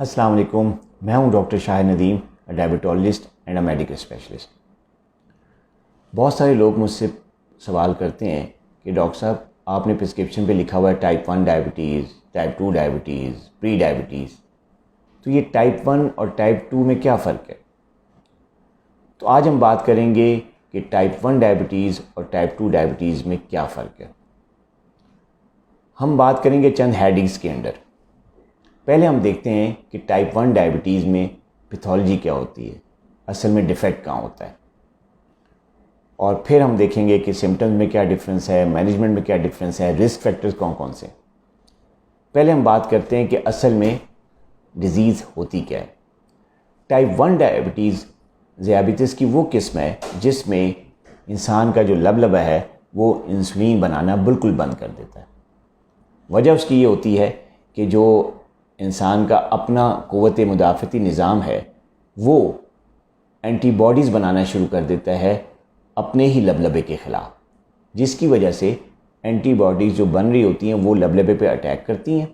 अस्सलाम वालेकुम। मैं हूं doctor Shahid Nadeem, diabetologist and a medical specialist. बहुत सारे लोग मुझसे सवाल करते हैं कि डॉक्टर साहब आपने प्रिस्क्रिप्शन पे लिखा हुआ है type 1 diabetes, type 2 diabetes, pre diabetes, तो ये टाइप 1 और टाइप 2 में क्या फ़र्क है? तो आज हम बात करेंगे कि टाइप 1 डायबिटीज़ और टाइप 2 डायबिटीज़ में क्या फ़र्क है। हम बात करेंगे चंद हेडिंग्स के अंडर। पहले हम देखते हैं कि टाइप 1 डायबिटीज़ में पैथोलॉजी क्या होती है, असल में डिफेक्ट कहाँ होता है, और फिर हम देखेंगे कि सिम्टम्स में क्या डिफरेंस है, मैनेजमेंट में क्या डिफरेंस है, रिस्क फैक्टर्स कौन कौन से। पहले हम बात करते हैं कि असल में डिज़ीज़ होती क्या है। टाइप 1 डायबिटीज़ ज़ियाबितिस की वो किस्म है जिसमें इंसान का जो लबलबा है वो इंसुलिन बनाना बिल्कुल बंद कर देता है। वजह उसकी ये होती है कि जो इंसान का अपना क़ुव्वत मुदाफ़ती निज़ाम है वो एंटीबॉडीज़ बनाना शुरू कर देता है अपने ही लबलबे के ख़िलाफ़, जिसकी वजह से एंटीबॉडीज़ जो बन रही होती हैं वो लबलबे पे अटैक करती हैं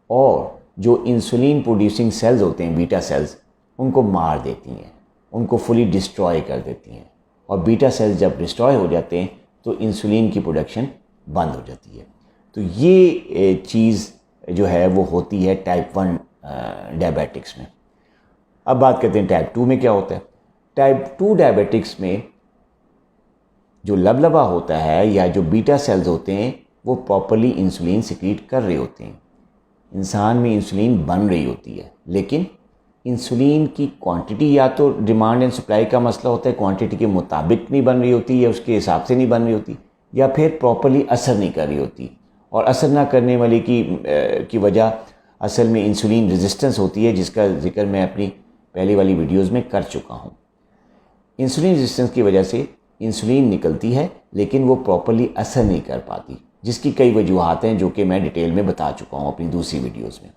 और जो इंसुलिन प्रोड्यूसिंग सेल्स होते हैं, बीटा सेल्स, उनको मार देती हैं, उनको फुली डिस्ट्रॉय कर देती हैं। और बीटा सेल्स जब डिस्ट्रॉय हो जाते हैं तो इंसुलिन की प्रोडक्शन बंद हो जाती है। तो ये चीज़ जो है वो होती है टाइप 1 डायबिटिक्स में। अब बात करते हैं टाइप 2 में क्या होता है। टाइप 2 डायबिटिक्स में जो लबलबा होता है या जो बीटा सेल्स होते हैं वो प्रॉपरली इंसुलिन सिक्रीट कर रहे होते हैं। इंसान में इंसुलिन बन रही होती है, लेकिन इंसुलिन की क्वांटिटी या तो डिमांड एंड सप्लाई का मसला होता है, क्वांटिटी के मुताबिक नहीं बन रही होती या उसके हिसाब से नहीं बन रही होती, या फिर प्रॉपरली असर नहीं कर रही होती। और असर ना करने वाले की वजह असल में इंसुलिन रेजिस्टेंस होती है, जिसका जिक्र मैं अपनी पहली वाली वीडियोस में कर चुका हूँ। इंसुलिन रेजिस्टेंस की वजह से इंसुलिन निकलती है लेकिन वो प्रॉपरली असर नहीं कर पाती, जिसकी कई वजूहात हैं जो कि मैं डिटेल में बता चुका हूँ अपनी दूसरी वीडियोज़ में।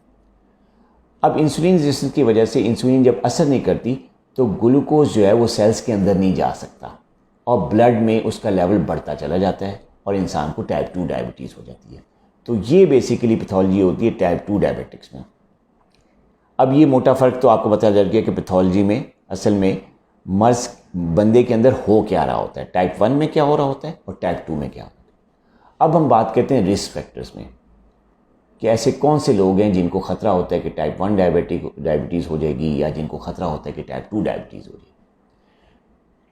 अब इंसुलिन रेजिस्टेंस की वजह से इंसुलिन जब असर नहीं करती तो ग्लूकोज जो है वो सेल्स के अंदर नहीं जा सकता और ब्लड में उसका लेवल बढ़ता चला जाता है और इंसान को टाइप 2 डायबिटीज़ हो जाती है। तो ये बेसिकली पैथोलॉजी होती है टाइप 2 डायबिटिक्स में। अब ये मोटा फ़र्क तो आपको पता चल गया कि पैथोलॉजी में असल में मर्ज़ बंदे के अंदर हो क्या रहा होता है, टाइप 1 में क्या हो रहा होता है और टाइप 2 में क्या होता है। अब हम बात करते हैं रिस्क फैक्टर्स में कि ऐसे कौन से लोग हैं जिनको ख़तरा होता है कि टाइप 1 डायबिटीज़ हो जाएगी या जिनको ख़तरा होता है कि टाइप 2 डायबिटीज़ हो जाएगी।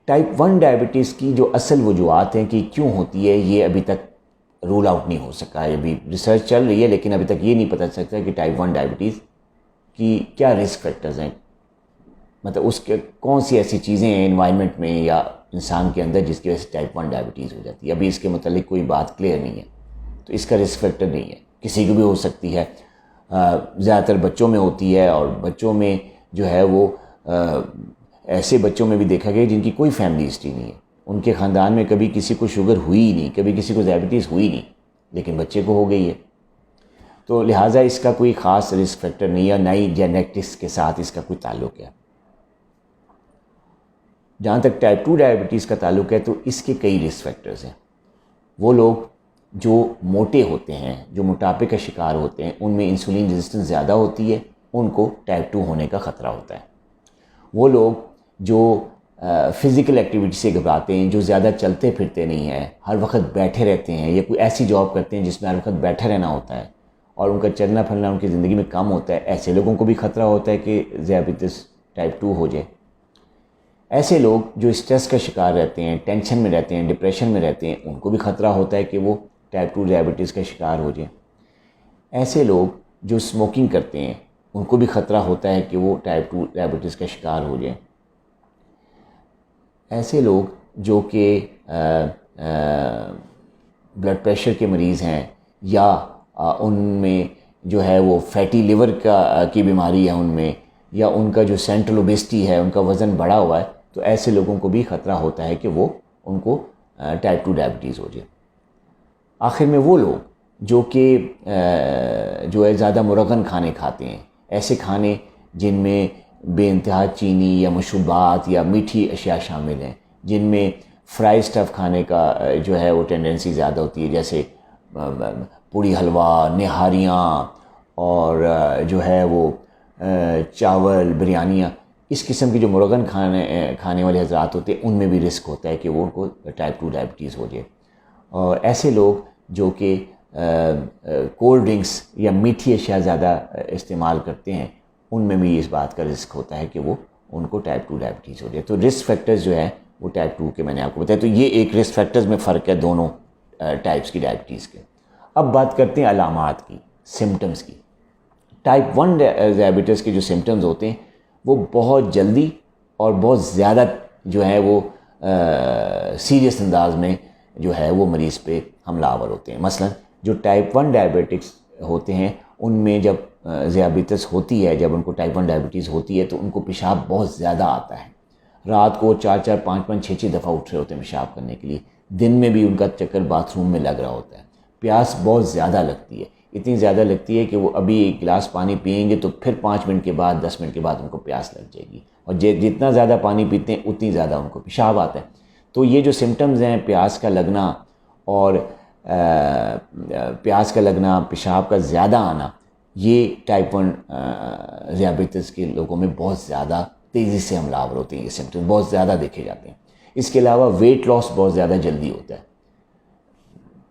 टाइप 1 डायबिटीज़ की जो असल वजूहात हैं कि क्यों होती है ये अभी तक रूल आउट नहीं हो सका है। अभी रिसर्च चल रही है लेकिन अभी तक ये नहीं पता चल सकता कि टाइप 1 डायबिटीज़ की क्या रिस्क फैक्टर्स हैं, मतलब उसके कौन सी ऐसी चीज़ें हैं एनवायरनमेंट में या इंसान के अंदर जिसकी वजह से टाइप 1 डायबिटीज़ हो जाती है। अभी इसके मतलब कोई बात क्लियर नहीं है, तो इसका रिस्क फैक्टर नहीं है, किसी को भी हो सकती है। ज़्यादातर बच्चों में होती है और बच्चों में जो है वो ऐसे बच्चों में भी देखा गया जिनकी कोई फैमिली हिस्ट्री नहीं है, उनके ख़ानदान में कभी किसी को शुगर हुई ही नहीं, कभी किसी को डायबिटीज़ हुई नहीं, लेकिन बच्चे को हो गई है। तो लिहाजा इसका कोई ख़ास रिस्क फैक्टर नहीं है, ना ही जेनेटिक्स के साथ इसका कोई ताल्लुक़ है। जहाँ तक टाइप 2 डायबिटीज़ का ताल्लुक़ है तो इसके कई रिस्क फैक्टर्स हैं। वो लोग जो मोटे होते हैं, जो मोटापे का शिकार होते हैं, उनमें इंसुलिन रेजिस्टेंस ज़्यादा होती है, उनको टाइप 2 होने का ख़तरा होता है। वो लोग जो फ़िज़िकल एक्टिविटी से घबराते हैं, जो ज़्यादा चलते फिरते नहीं हैं, हर वक्त बैठे रहते हैं या कोई ऐसी जॉब करते हैं जिसमें हर वक्त बैठे रहना होता है और उनका चलना फिरना उनकी ज़िंदगी में कम होता है, ऐसे लोगों को भी ख़तरा होता है कि ज़ियाबितिस टाइप 2 हो जाए। ऐसे लोग जो स्ट्रेस का शिकार रहते हैं, टेंशन में रहते हैं, डिप्रेशन में रहते हैं, उनको भी ख़तरा होता है कि वो टाइप 2 डायबिटीज़ का शिकार हो जाए। ऐसे लोग जो स्मोकिंग करते हैं उनको भी ख़तरा होता है कि वो टाइप 2 डायबिटीज़ का शिकार हो जाए। ऐसे लोग जो कि ब्लड प्रेशर के मरीज़ हैं या उनमें जो है वो फैटी लिवर की बीमारी है उनमें, या उनका जो सेंट्रल ओबेसिटी है, उनका वज़न बढ़ा हुआ है, तो ऐसे लोगों को भी ख़तरा होता है कि वो उनको टाइप 2 डायबिटीज़ हो जाए। आखिर में वो लोग जो कि जो है ज़्यादा मुरगन खाने खाते हैं, ऐसे खाने जिनमें बेइंतहा चीनी या मशरूबात या मीठी अशिया शामिल हैं, जिनमें फ्राई स्टफ़ खाने का जो है वो टेंडेंसी ज़्यादा होती है, जैसे पूड़ी हलवा, निहारियाँ और जो है वो चावल, बिरयानियाँ, इस किस्म की जो मुर्गन खाने वाले हजरात होते हैं उनमें भी रिस्क होता है कि वो उनको टाइप 2 डायबिटीज़ हो जाए। और ऐसे लोग जो कि कोल्ड ड्रिंक्स या मीठी अशिया ज़्यादा इस्तेमाल करते हैं, उनमें भी इस बात का रिस्क होता है कि वो उनको टाइप 2 डायबिटीज़ हो जाए। तो रिस्क फैक्टर्स जो है वो टाइप 2 के मैंने आपको बताया। तो ये एक रिस्क फैक्टर्स में फ़र्क है दोनों टाइप्स की डायबिटीज़ के। अब बात करते हैं अलामात की, सिम्टम्स की। टाइप 1 डायबिटीज़ के जो सिम्टम्स होते हैं वो बहुत जल्दी और बहुत ज़्यादा जो है वो सीरियस अंदाज में जो है वो मरीज़ पे हमलावर होते हैं। मसलन जो टाइप 1 डायबिटिक्स होते हैं उनमें जब ज़ियाबितस होती है, जब उनको टाइप 1 डायबिटीज़ होती है तो उनको पेशाब बहुत ज़्यादा आता है। रात को 4-4, 5-5, 6-6 दफ़ा उठ रहे होते हैं पेशाब करने के लिए। दिन में भी उनका चक्कर बाथरूम में लग रहा होता है। प्यास बहुत ज़्यादा लगती है, इतनी ज़्यादा लगती है कि वो अभी एक गिलास पानी पिएंगे तो फिर 5 मिनट के बाद, 10 मिनट के बाद उनको प्यास लग जाएगी। और जितना ज़्यादा पानी पीते हैं उतनी ज़्यादा उनको पेशाब आता है। तो ये जो सिम्टम्स हैं, प्यास का लगना और प्यास का लगना, पेशाब का ज़्यादा आना, ये टाइप 1 ज़ियाबितस के लोगों में बहुत ज़्यादा तेज़ी से हमलावर होते हैं। ये सिम्टम्स बहुत ज़्यादा देखे जाते हैं। इसके अलावा वेट लॉस बहुत ज़्यादा जल्दी होता है।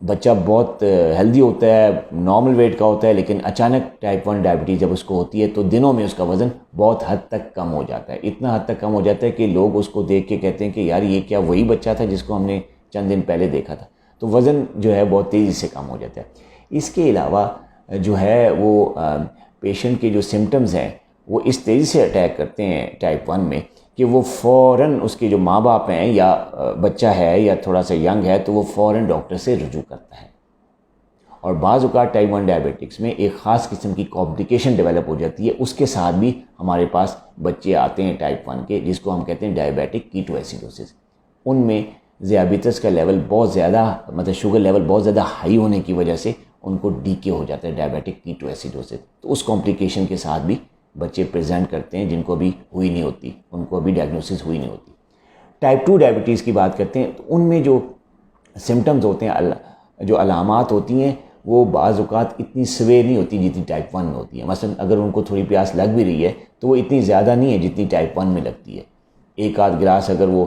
बच्चा बहुत हेल्दी होता है, नॉर्मल वेट का होता है, लेकिन अचानक टाइप 1 डायबिटीज़ जब उसको होती है तो दिनों में उसका वज़न बहुत हद तक कम हो जाता है। इतना हद तक कम हो जाता है कि लोग उसको देख के कहते हैं कि यार ये क्या वही बच्चा था जिसको हमने चंद दिन पहले देखा था। तो वज़न जो है बहुत तेज़ी से कम हो जाता है। इसके अलावा जो है वो पेशेंट के जो सिम्टम्स हैं वो इस तेज़ी से अटैक करते हैं टाइप 1 में कि वो फ़ौरन, उसके जो माँ बाप हैं या बच्चा है या थोड़ा सा यंग है, तो वो फ़ौरन डॉक्टर से रुजू करता है। और बाज़ औक़ात टाइप 1 डायबिटिक्स में एक ख़ास किस्म की कॉम्प्लिकेशन डेवलप हो जाती है। उसके साथ भी हमारे पास बच्चे आते हैं टाइप 1 के, जिसको हम कहते हैं डायबिटिक कीटोएसिडोसिस। उनमें ज़ियाबितस का लेवल बहुत ज़्यादा, मतलब शुगर लेवल बहुत ज़्यादा हाई होने की वजह से उनको डीके हो जाता है, डायबिटिक कीटोएसिडोसिस। तो उस कॉम्प्लिकेशन के साथ भी बच्चे प्रेजेंट करते हैं जिनको अभी हुई नहीं होती, उनको अभी डायग्नोसिस हुई नहीं होती। टाइप 2 डायबिटीज़ की बात करते हैं तो उनमें जो सिम्टम्स होते हैं, जो अलामात होती हैं, वो बाज़ औक़ात इतनी सवेर नहीं होती जितनी टाइप 1 में होती है। मसलन अगर उनको थोड़ी प्यास लग भी रही है तो वो इतनी ज़्यादा नहीं है जितनी टाइप 1 में लगती है। एक आध गिलास अगर वो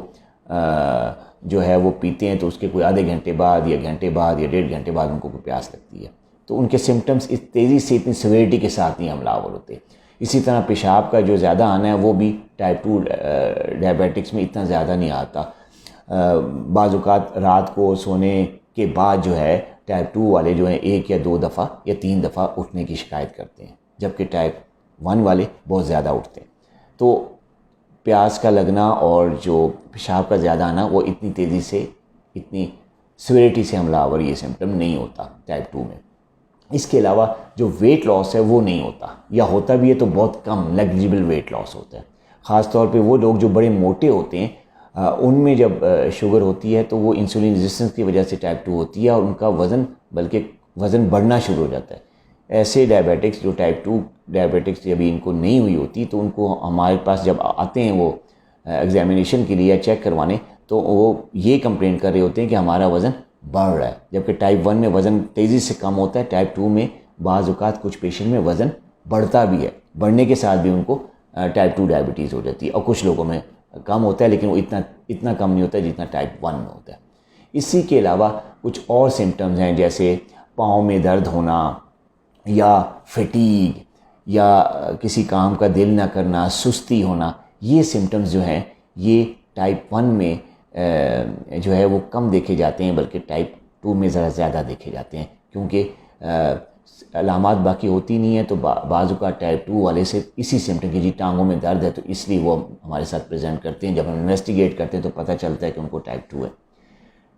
जो है वो पीते हैं तो उसके कोई आधे घंटे बाद या घंटे बाद या 1.5 घंटे बाद उनको कोई प्यास लगती है। तो उनके सिम्टम्स इस तेज़ी से, इतनी सवेरिटी के साथ नहीं हमलावर होते। इसी तरह पेशाब का जो ज़्यादा आना है वो भी टाइप 2 डायबिटिक्स में इतना ज़्यादा नहीं आता। बाज़ औक़ात रात को सोने के बाद जो है टाइप 2 वाले जो हैं 1 या 2 दफ़ा या 3 दफ़ा उठने की शिकायत करते हैं, जबकि टाइप 1 वाले बहुत ज़्यादा उठते हैं। तो प्यास का लगना और जो पेशाब का ज़्यादा आना वो इतनी तेज़ी से, इतनी सिविरिटी से हमलावर ये सिम्टम नहीं होता टाइप 2 में। इसके अलावा जो वेट लॉस है वो नहीं होता, या होता भी है तो बहुत कम, नेग्लिजिबल वेट लॉस होता है। ख़ास तौर पे वो लोग जो बड़े मोटे होते हैं उनमें जब शुगर होती है तो वो इंसुलिन रेजिस्टेंस की वजह से टाइप 2 होती है और उनका वज़न बढ़ना शुरू हो जाता है। ऐसे डायबिटिक्स जो टाइप 2 डायबिटिक्स जब इनको नहीं हुई होती तो उनको हमारे पास जब आते हैं वो एग्जामिनेशन के लिए या चेक करवाने, तो वो ये कंप्लेंट कर रहे होते हैं कि हमारा वज़न बढ़ रहा है। जबकि टाइप 1 में वज़न तेज़ी से कम होता है, टाइप 2 में बाज़ औक़ात कुछ पेशेंट में वज़न बढ़ता भी है, बढ़ने के साथ भी उनको टाइप 2 डायबिटीज़ हो जाती है। और कुछ लोगों में कम होता है, लेकिन वो इतना कम नहीं होता जितना टाइप 1 में होता है। इसी के अलावा कुछ और सिम्टम्स हैं, जैसे पाँव में दर्द होना या फटीग या किसी काम का दिल ना करना, सुस्ती होना। ये सिम्टम्स जो हैं ये टाइप 1 में जो है वो कम देखे जाते हैं, बल्कि टाइप 2 में ज़रा ज़्यादा देखे जाते हैं, क्योंकि अलामात बाकी होती नहीं है। तो बाज़ औक़ात टाइप 2 वाले से इसी सिम्टम की, जी टांगों में दर्द है, तो इसलिए वो हमारे साथ प्रेजेंट करते हैं। जब हम इन्वेस्टिगेट करते हैं तो पता चलता है कि उनको टाइप 2 है।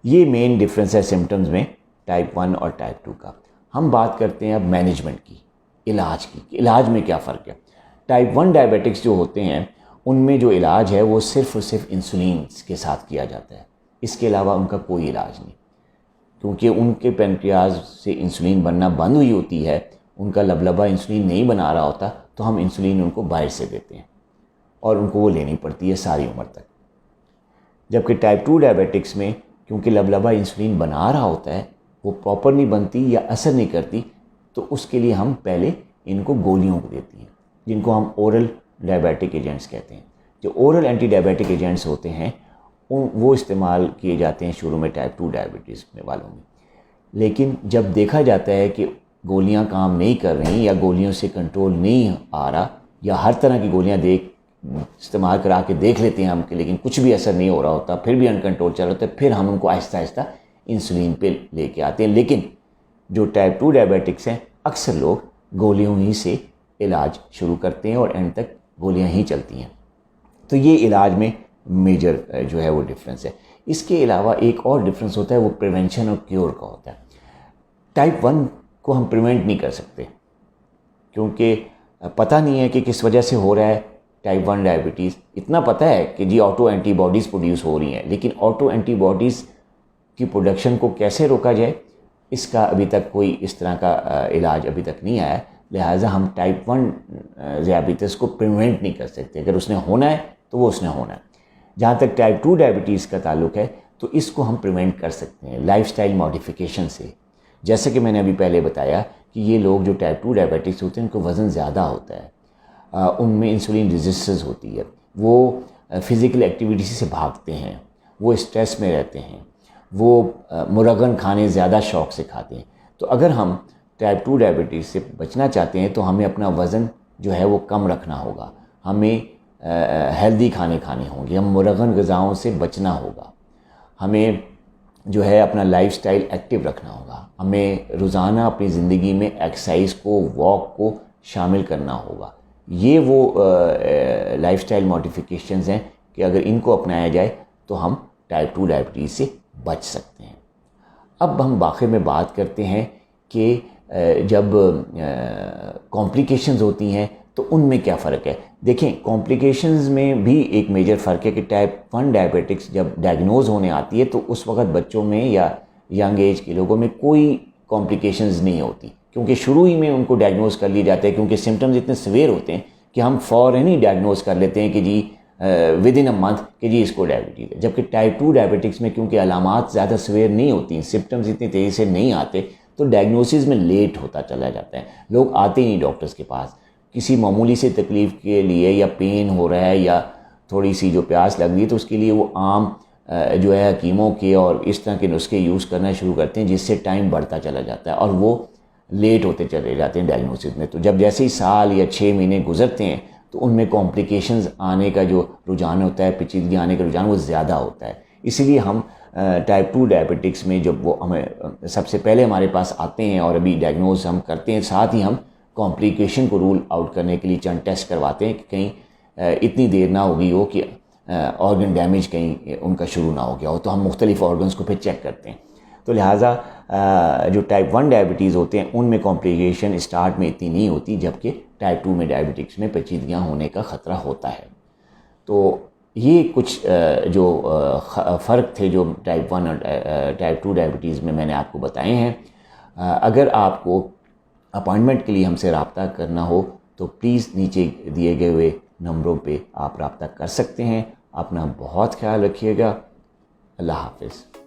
ये मेन डिफरेंस है सिम्टम्स में टाइप 1 और टाइप 2 का। हम बात करते हैं अब मैनेजमेंट की, इलाज की। इलाज में क्या फ़र्क है? टाइप 1 डायबिटिक्स जो होते हैं उनमें जो इलाज है वो सिर्फ़ और सिर्फ इंसुलिन के साथ किया जाता है। इसके अलावा उनका कोई इलाज नहीं, क्योंकि उनके पैनक्रियाज से इंसुलिन बनना बंद हुई होती है, उनका लबलबा इंसुलिन नहीं बना रहा होता, तो हम इंसुलिन उनको बाहर से देते हैं और उनको वो लेनी पड़ती है सारी उम्र तक। जबकि टाइप 2 डायबिटिक्स में क्योंकि लबलबा इंसुलिन बना रहा होता है, वो प्रॉपर नहीं बनती या असर नहीं करती, तो उसके लिए हम पहले इनको गोलियों को देती हैं। जिनको हम ओरल डायबिटिक एजेंट्स कहते हैं। जो ओरल एंटी डायबिटिक एजेंट्स होते हैं वो इस्तेमाल किए जाते हैं शुरू में टाइप 2 डायबिटीज़ में वालों में, लेकिन जब देखा जाता है कि गोलियां काम नहीं कर रही या गोलियों से कंट्रोल नहीं आ रहा, या हर तरह की गोलियां इस्तेमाल करा के देख लेते हैं हम कि लेकिन कुछ भी असर नहीं हो रहा होता, फिर भी अनकंट्रोल चल रहा होता है, फिर हम उनको आहिस्ता आहिस्ता इंसुलिन पे लेके आते हैं। लेकिन जो टाइप 2 डायबिटिक्स हैं अक्सर लोग गोलियों ही से इलाज शुरू करते हैं और एंड तक गोलियां ही चलती हैं। तो ये इलाज में मेजर जो है वो डिफरेंस है। इसके अलावा एक और डिफरेंस होता है, वो प्रिवेंशन और क्योर का होता है। टाइप 1 को हम प्रिवेंट नहीं कर सकते क्योंकि पता नहीं है कि किस वजह से हो रहा है टाइप 1 डायबिटीज़। इतना पता है कि जी ऑटो एंटीबॉडीज़ प्रोड्यूस हो रही हैं, लेकिन ऑटो एंटीबॉडीज़ की प्रोडक्शन को कैसे रोका जाए इसका अभी तक कोई इस तरह का इलाज अभी तक नहीं आया। लिहाजा हम टाइप 1 डायबिटीज़ को प्रिवेंट नहीं कर सकते। अगर उसने होना है तो वो उसने होना है। जहाँ तक टाइप 2 डायबिटीज़ का ताल्लुक है तो इसको हम प्रिवेंट कर सकते हैं लाइफस्टाइल मॉडिफिकेशन से। जैसे कि मैंने अभी पहले बताया कि ये लोग जो टाइप 2 डायबिटिक्स होते हैं उनको वज़न ज़्यादा होता है, उनमें इंसुलिन रेजिस्टेंस होती है, वो फिज़िकल एक्टिविटी से भागते हैं, वो स्ट्रेस में रहते हैं, वो मुरगन खाने ज़्यादा शौक़ से खाते हैं। तो अगर हम टाइप 2 डायबिटीज़ से बचना चाहते हैं तो हमें अपना वज़न जो है वो कम रखना होगा, हमें हेल्दी खाने खाने होंगे, हम मुरगन ग़िज़ाओं से बचना होगा, हमें जो है अपना लाइफस्टाइल एक्टिव रखना होगा, हमें रोज़ाना अपनी ज़िंदगी में एक्सरसाइज को, वॉक को शामिल करना होगा। ये वो लाइफस्टाइल मॉडिफिकेशंस हैं कि अगर इनको अपनाया जाए तो हम टाइप 2 डायबिटीज़ से बच सकते हैं। अब हम आखिर में बात करते हैं कि जब कॉम्प्लिकेशंस होती हैं तो उनमें क्या फ़र्क है। देखें, कॉम्प्लिकेशंस में भी एक मेजर फ़र्क है कि टाइप 1 डायबिटिक्स जब डायग्नोज़ होने आती है तो उस वक़्त बच्चों में या यंग एज के लोगों में कोई कॉम्प्लिकेशंस नहीं होती, क्योंकि शुरू ही में उनको डायग्नोज़ कर लिया जाता है, क्योंकि सिम्टम्स इतने सीवियर होते हैं कि हम फ़ौरन ही डायग्नोज़ कर लेते हैं कि जी विद इन अ मंथ कि जी इसको डायबिटीज़ है। जबकि टाइप 2 डायबिटिक्स में क्योंकि अलामात ज़्यादा सीवियर नहीं होती, सिम्टम्स इतनी तेज़ी से नहीं आते, तो डायग्नोसिस में लेट होता चला जाता है। लोग आते ही नहीं डॉक्टर्स के पास। किसी मामूली से तकलीफ़ के लिए या पेन हो रहा है या थोड़ी सी जो प्यास लग रही है तो उसके लिए वो आम जो है हकीमों के और इस तरह के नुस्खे यूज़ करना शुरू करते हैं, जिससे टाइम बढ़ता चला जाता है और वो लेट होते चले जाते हैं डायग्नोसिस में। तो जब जैसे ही साल या 6 महीने गुजरते हैं तो उनमें कॉम्प्लिकेशंस आने का जो रुझान होता है, पेचीदगी आने का रुझान वो ज़्यादा होता है। इसीलिए हम टाइप 2 डायबिटिक्स में जब वो हमें सबसे पहले हमारे पास आते हैं और अभी डायग्नोज हम करते हैं, साथ ही हम कॉम्प्लिकेशन को रूल आउट करने के लिए चंद टेस्ट करवाते हैं कि कहीं इतनी देर ना हो गई हो कि ऑर्गन डैमेज कहीं उनका शुरू ना हो गया हो, तो हम मुख्तलिफ ऑर्गन्स को फिर चेक करते हैं। तो लिहाजा जो टाइप 1 डायबिटीज़ होते हैं उनमें कॉम्प्लिकेशन स्टार्ट में इतनी नहीं होती, जबकि टाइप 2 में डायबिटिक्स में पेचीदगियाँ होने का ख़तरा होता है। तो ये कुछ जो फ़र्क थे जो टाइप 1 और टाइप 2 डायबिटीज़ में मैंने आपको बताए हैं। अगर आपको अपॉइंटमेंट के लिए हमसे रब्ता करना हो तो प्लीज़ नीचे दिए गए हुए नंबरों पे आप रब्ता कर सकते हैं। अपना बहुत ख्याल रखिएगा। अल्लाह हाफ़िज़।